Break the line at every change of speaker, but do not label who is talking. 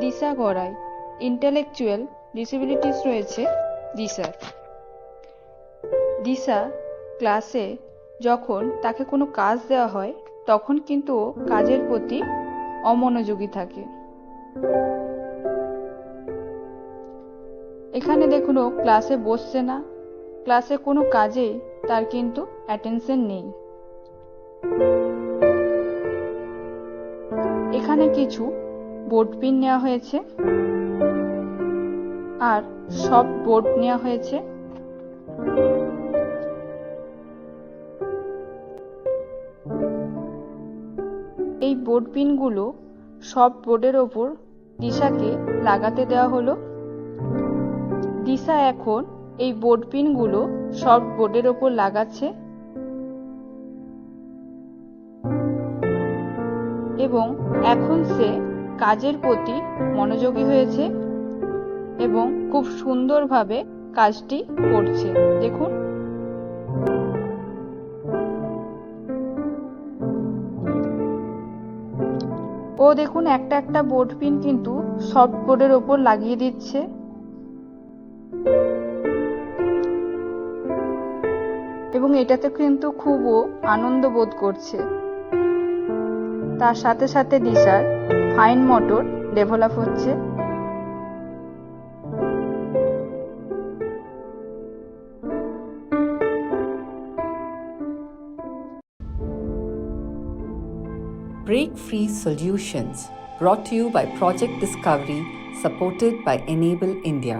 দিশা গড়ায় intellectual disabilities রয়েছে দিশার। দিশা ক্লাসে যখন তাকে কোনো কাজ দেওয়া হয় তখন কিন্তু ও কাজের প্রতি অমনোযোগী থাকে। এখানে দেখুন ও ক্লাসে বসছে না, ক্লাসে কোনো কাজেই তার কিন্তু অ্যাটেনশন নেই। এখানে কিছু বোর্ড পিন নেওয়া হয়েছে আর সব বোর্ড নেওয়া হয়েছে। এই বোর্ড পিনগুলো সব বোর্ডের ওপর দিশাকে লাগাতে দেওয়া হলো। দিশা এখন এই বোর্ড পিনগুলো সব বোর্ডের ওপর লাগাচ্ছে এবং এখন সে কাজের প্রতি মনোযোগী হয়েছে এবং খুব সুন্দরভাবে কাজটি করছে। দেখুন, ও দেখুন একটা একটা বোর্ড পিন কিন্তু সব বোর্ডের ওপর লাগিয়ে দিচ্ছে। এবং এটাতে কিন্তু খুব ও আনন্দ বোধ করছে। তার সাথে সাথে দিশার ফাইন মোটর ডেভেলপ হচ্ছে।
Break-Free Solutions, brought to you by Project Discovery, supported by Enable India.